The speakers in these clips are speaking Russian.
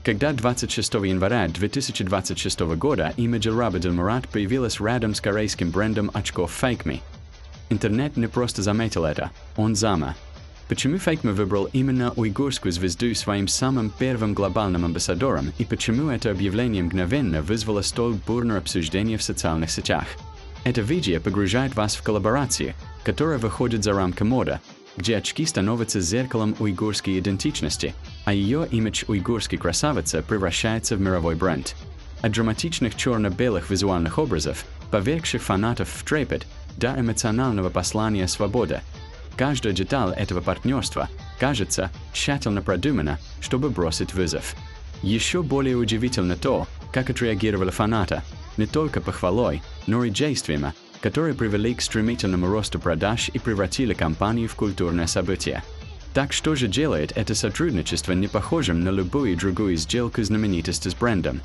Когда 26 января 2026 года имя Дильраба появилось рядом с корейским брендом очков Fakeme. Интернет не просто заметил это, он зама. Почему Fakeme выбрал именно уйгурскую звезду своим самым первым глобальным амбассадором и почему это объявление мгновенно вызвало столь бурное обсуждение в социальных сетях? Это видео погружает вас в коллаборацию, которая выходит за рамки моды, где очки становятся зеркалом уйгурской идентичности, а ее имидж уйгурской красавицы превращается в мировой бренд. От драматичных черно-белых визуальных образов, повергших фанатов в трепет, до эмоционального послания свободы. Каждая деталь этого партнерства, кажется, тщательно продумана, чтобы бросить вызов. Еще более удивительно то, как отреагировали фанаты, не только похвалой, но и действиями, которые привели к стремительному росту продаж и превратили компанию в культурное событие. Так что же делает это сотрудничество не похожим на любую другую сделку знаменитости с брендом?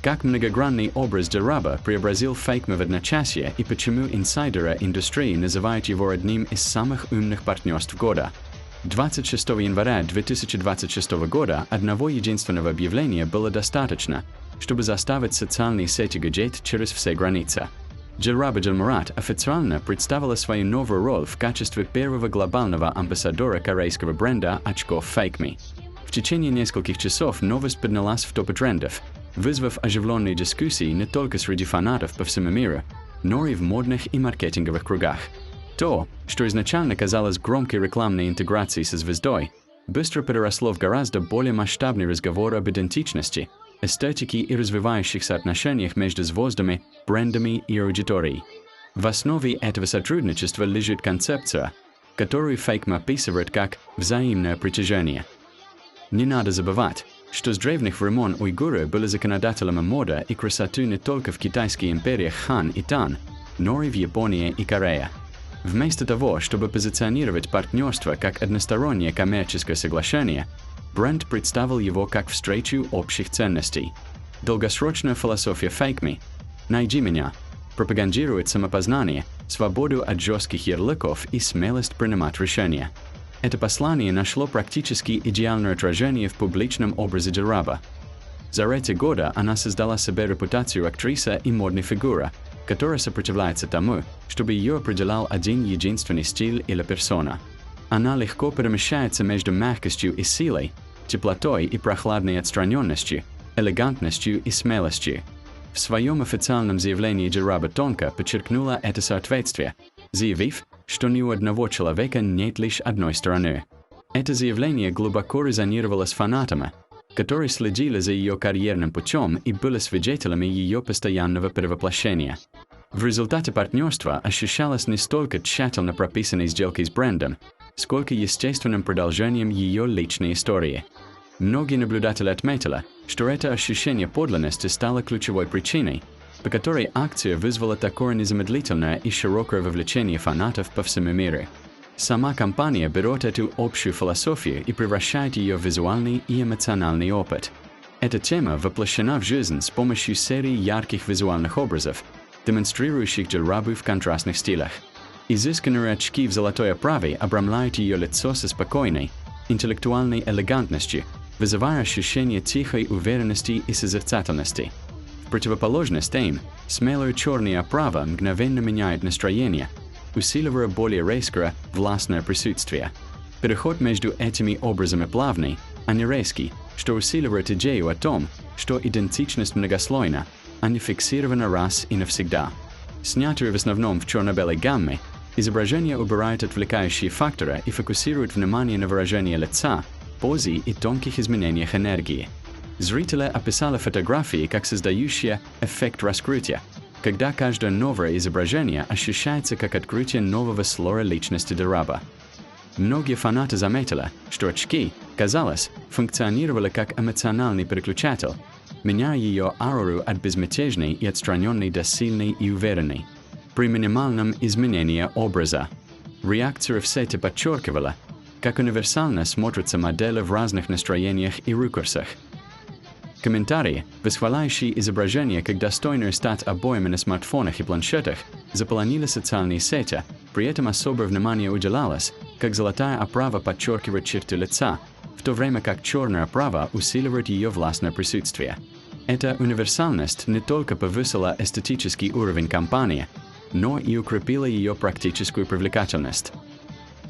Как многогранный образ Дильраба преобразил Fakeme в одночасье и почему инсайдеры индустрии называют его одним из самых умных партнерств года? 26 января 2026 года одного единственного объявления было достаточно, чтобы заставить социальные сети гудеть через все границы. Дильраба официально представила свою новую роль в качестве первого глобального амбассадора корейского бренда очков Fakeme. В течение нескольких часов новость поднялась в топы трендов, вызвав оживленные дискуссии не только среди фанатов по всему миру, но и в модных и маркетинговых кругах. То, что изначально казалось громкой рекламной интеграцией со звездой, быстро переросло в гораздо более масштабный разговор об идентичности, эстетике и развивающихся отношениях между звездами, брендами и аудиторией. В основе этого сотрудничества лежит концепция, которую Fakeme описывает как «взаимное притяжение». Не надо забывать, что с древних времен уйгуры были законодателями моды и красоты не только в китайских империях Хан и Тан, но и в Японии и Корее. Вместо того, чтобы позиционировать партнерство как одностороннее коммерческое соглашение, бренд представил его как встречу общих ценностей. Долгосрочная философия Fakeme «Найди меня» пропагандирует самопознание, свободу от жестких ярлыков и смелость принимать решения. Это послание нашло практически идеальное отражение в публичном образе Дильраба. За эти годы она создала себе репутацию актрисы и модной фигуры, которая сопротивляется тому, чтобы ее определял один единственный стиль или персона. Она легко перемещается между мягкостью и силой, теплотой и прохладной отстраненностью, элегантностью и смелостью. В своем официальном заявлении Дильраба тонко подчеркнула это соответствие, заявив, что ни у одного человека нет лишь одной стороны. Это заявление глубоко резонировало с фанатами, которые следили за ее карьерным путем и были свидетелями ее постоянного перевоплощения. В результате партнерства ощущалось не столько тщательно прописанной сделкой с брендом, сколько естественным продолжением ее личной истории. Многие наблюдатели отметили, что это ощущение подлинности стало ключевой причиной, по которой акция вызвала такое незамедлительное и широкое вовлечение фанатов по всему миру. Сама компания берет эту общую философию и превращает ее в визуальный и эмоциональный опыт. Эта тема воплощена в жизнь с помощью серии ярких визуальных образов, демонстрирующих Дильрабу в контрастных стилях. Изысканные очки в золотой оправе обрамляют ее лицо со спокойной, интеллектуальной элегантностью, вызывая ощущение тихой уверенности и созерцательности. В противоположность им, смелая черная оправа мгновенно меняет настроение, усиливая более резкое, властное присутствие. Переход между этими образами плавный, а не резкий, что усиливает идею о том, что идентичность многослойна, а не фиксирована раз и навсегда. Снятые в основном в черно-белой гамме, изображение убирает отвлекающие факторы и фокусирует внимание на выражении лица, позе и тонких изменениях энергии. Зрители описали фотографии как создающие эффект раскрытия, когда каждое новое изображение ощущается как открытие нового слоя личности Дильраба. Многие фанаты заметили, что очки, казалось, функционировали как эмоциональный переключатель, меняя ее ауру от безмятежной и отстраненной до сильной и уверенной. При минимальном изменении образа. Реакция в сети подчеркивала, как универсально смотрятся модели в разных настроениях и ракурсах. Комментарии, восхваляющие изображения как достойные стать обоими на смартфонах и планшетах, заполонили социальные сети, при этом особое внимание уделялось, как золотая оправа подчеркивает черты лица, в то время как черная оправа усиливает ее властное присутствие. Эта универсальность не только повысила эстетический уровень компании, но и укрепила ее практическую привлекательность.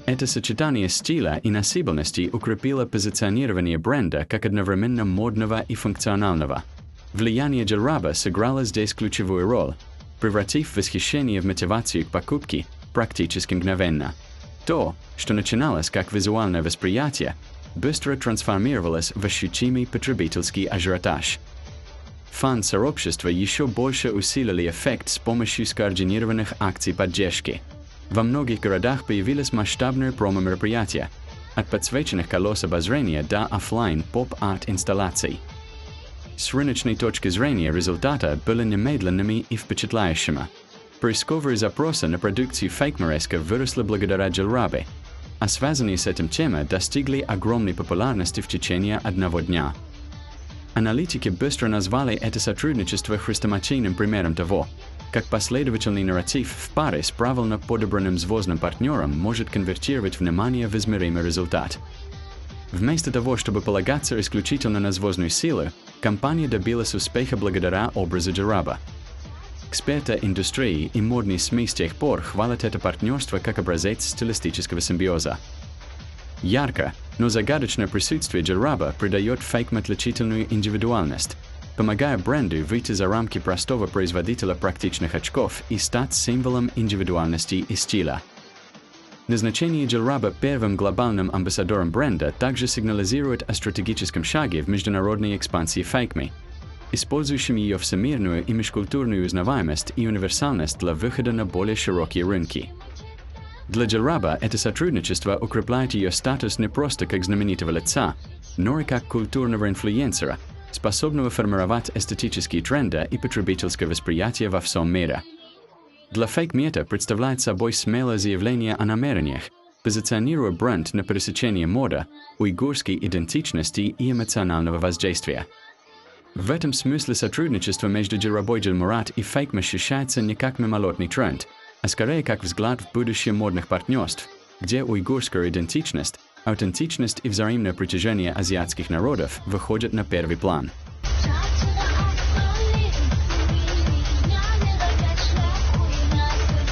Это сочетание стиля и носибельности укрепило позиционирование бренда как одновременно модного и функционального. Влияние Дильраба сыграло здесь ключевую роль, превратив восхищение в мотивацию к покупке практически мгновенно. То, что начиналось как визуальное восприятие, быстро трансформировалось в ощутимый потребительский ажиотаж. Фан-сообщества еще больше усилили эффект с помощью скоординированных акций поддержки. Во многих городах появились масштабные промо-мероприятия, от подсвеченных колес обозрения до офлайн поп-арт-инсталлаций. С рыночной точки зрения результаты были немедленными и впечатляющими. Поисковые запросы на продукцию Fakeme выросли благодаря Дильрабе, а связанные с этим темы достигли огромной популярности в течение одного дня. Аналитики быстро назвали это сотрудничество хрестоматийным примером того, как последовательный нарратив в паре с правильно подобранным звездным партнером может конвертировать внимание в измеримый результат. Вместо того, чтобы полагаться исключительно на звездную силу, компания добилась успеха благодаря образу Дильраба. Эксперты индустрии и модные СМИ с тех пор хвалят это партнерство как образец стилистического симбиоза. Ярко, но загадочное присутствие Дильраба придает Fakeme отличительную индивидуальность, помогая бренду выйти за рамки простого производителя практичных очков и стать символом индивидуальности и стиля. Назначение Дильраба первым глобальным амбассадором бренда также сигнализирует о стратегическом шаге в международной экспансии Fakeme, использующем ее всемирную и межкультурную узнаваемость и универсальность для выхода на более широкие рынки. Для Дильраба это сотрудничество укрепляет ее статус не просто как знаменитого лица, но и как культурного инфлюенсера, способного формировать эстетические тренды и потребительское восприятие во всем мире. Для Fakeme это представляет собой смелое заявление о намерениях, позиционируя бренд на пересечении моды, уйгурской идентичности и эмоционального воздействия. В этом смысле сотрудничество между Дильрабой и Fakeme ощущается не как мимолетный тренд, а скорее как взгляд в будущее модных партнерств, где уйгурская идентичность, аутентичность и взаимное притяжение азиатских народов выходят на первый план.